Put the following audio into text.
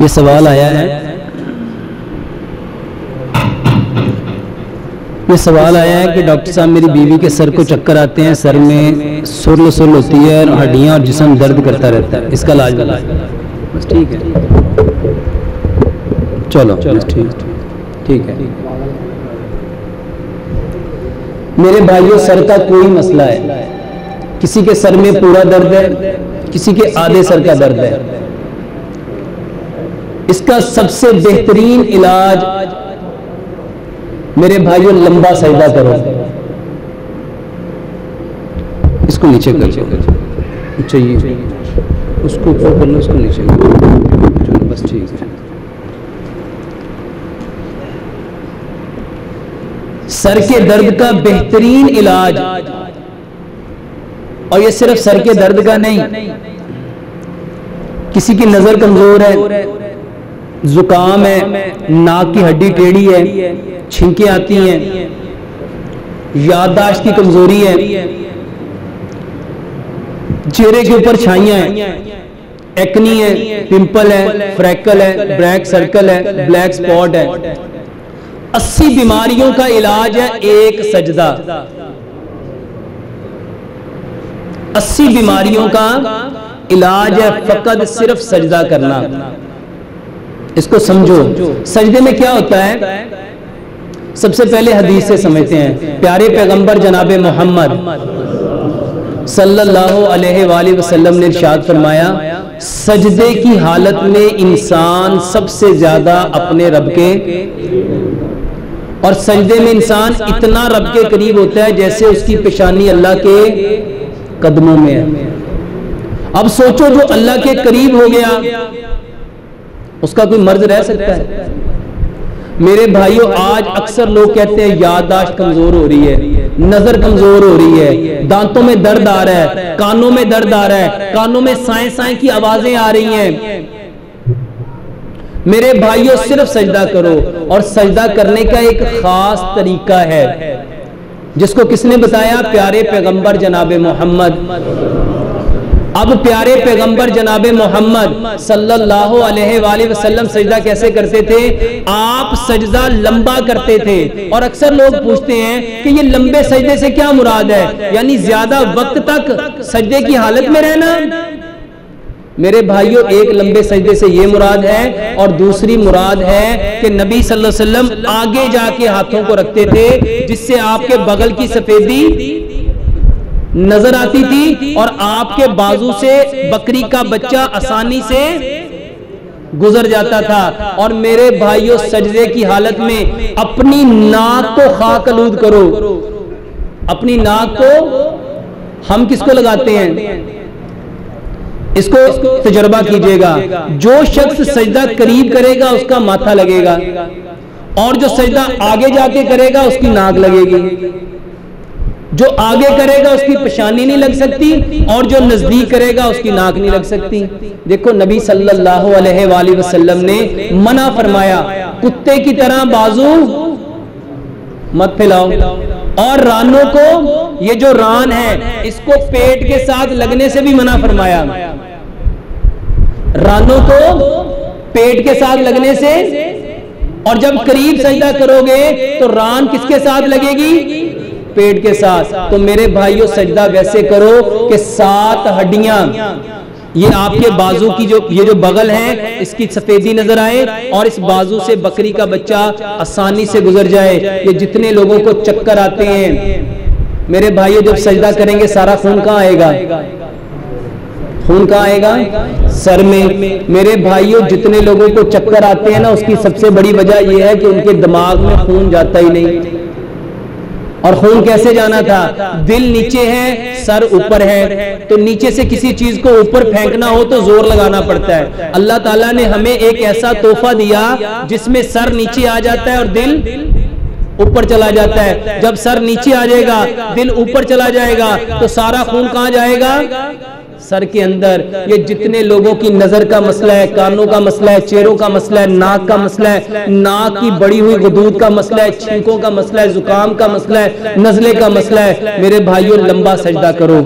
ये सवाल आया है, ये सवाल आया है कि डॉक्टर साहब मेरी बीवी के सर को चक्कर आते हैं, सर में सुरल सुरल होती है और हड्डियां और जिस्म दर्द करता रहता है, इसका इलाज बता। बस ठीक है, चलो बस ठीक है। मेरे भाइयों, सर का कोई मसला है, किसी के सर में पूरा दर्द है, किसी के आधे सर का दर्द है। इसका सबसे बेहतरीन इलाज मेरे भाइयों लंबा सजदा करो। इसको नीचे कर लो, चाहिए उसको ऊपर कर लो, उसको नीचे कर लो, बस ठीक है। सर के दर्द का बेहतरीन इलाज, और ये सिर्फ सर के दर्द का नहीं, किसी की नजर कमजोर है, जुकाम है, नाक की हड्डी टेढ़ी है, छींकें आती हैं, याददाश्त की कमजोरी है, चेहरे के ऊपर छाइयां हैं, एक्नी है, पिंपल है, फ्रैकल है, ब्लैक सर्कल है, ब्लैक स्पॉट है, 80 बीमारियों का इलाज है एक सजदा। 80 बीमारियों का इलाज है फकत सिर्फ सजदा करना। इसको समझो, सजदे में क्या होता है। सबसे पहले हदीस से समझते हैं। प्यारे पैगंबर जनाबे मोहम्मद सल्लल्लाहु अलैहि वसल्लम ने इरशाद फरमाया, सजदे की हालत में इंसान सबसे ज्यादा अपने रब के, और सजदे में इंसान इतना रब के करीब होता है जैसे उसकी पेशानी अल्लाह के कदमों में है। अब सोचो, जो अल्लाह के करीब हो गया उसका कोई मर्ज रह सकता है? मेरे भाइयों, आज अक्सर लोग कहते हैं याददाश्त कमजोर हो रही है, नजर कमजोर हो रही है, दांतों में दर्द आ रहा है, कानों में दर्द आ रहा है, कानों में साए साए की आवाजें आ रही हैं। मेरे भाइयों, सिर्फ सजदा करो, और सजदा करने का एक खास तरीका है जिसको किसने बताया? प्यारे पैगंबर जनाबे मोहम्मद। अब प्यारे पैगंबर जनाबे मोहम्मद सल्लल्लाहु अलैहि वसल्लम सजदा कैसे करते थे? आप सजदा लंबा करते थे। और अक्सर लोग पूछते हैं कि ये लंबे सजदे से क्या मुराद है, यानी ज्यादा वक्त तक सजदे की हालत में रहना? मेरे भाइयों, एक लंबे सजदे से ये मुराद है, और दूसरी मुराद है कि नबी सल्लल्लाहु अलैहि वसल्लम आगे जाके हाथों को रखते थे जिससे आपके बगल की सफेदी नजर आती थी और आपके बाजू से बकरी का बच्चा आसानी से गुजर जाता था। और मेरे भाइयों, सजदे की हालत में अपनी नाक को खाक आलूद करो। अपनी नाक को हम किसको लगाते हैं? इसको तजर्बा कीजिएगा। जो शख्स सजदा करीब करेगा उसका माथा लगेगा, और जो सजदा आगे जाके करेगा उसकी नाक लगेगी। जो आगे करेगा उसकी पेशानी नहीं लग सकती, और जो नजदीक करेगा उसकी नाक नहीं लग सकती। देखो, नबी सल्लल्लाहु अलैहि वसल्लम ने मना फरमाया, कुत्ते की तरह बाजू मत फैलाओ, और रानों को, ये जो रान है इसको पेट के साथ लगने से भी मना फरमाया। रानों को पेट के साथ लगने से, और जब करीब सजदा करोगे तो रान किसके साथ लगेगी? पेट के साथ। तो मेरे भाइयों, सजदा वैसे करो कि 7 हड्डियां, ये आपके बाजू की ये जो बगल है इसकी सफेदी नजर आए, और इस बाजू से बकरी का बच्चा आसानी से गुजर जाए। ये जितने लोगों को चक्कर आते हैं, मेरे भाइयों, जब सजदा करेंगे सारा खून कहाँ आएगा? खून कहाँ आएगा? सर में। मेरे भाइयों, जितने लोगों को चक्कर आते हैं ना, उसकी सबसे बड़ी वजह यह है कि उनके दिमाग में खून जाता ही नहीं। और खून कैसे जाना था? दिल नीचे है, सर ऊपर है, तो नीचे से किसी चीज को ऊपर फेंकना हो तो जोर लगाना पड़ता है। अल्लाह ताला ने हमें एक ऐसा तोहफा दिया जिसमें सर नीचे आ जाता है और दिल ऊपर चला जाता है। जब सर नीचे आ जाएगा, दिल ऊपर चला जाएगा, तो सारा खून कहाँ जाएगा? सर के अंदर। ये जितने लोगों की नजर का मसला है, कानों का मसला है, चेहरों का मसला है, नाक का मसला है, नाक की बड़ी हुई गुदूद का मसला है, छींकों का मसला है, जुकाम का मसला है, नजले का मसला है, मेरे भाइयों, लंबा सजदा करो।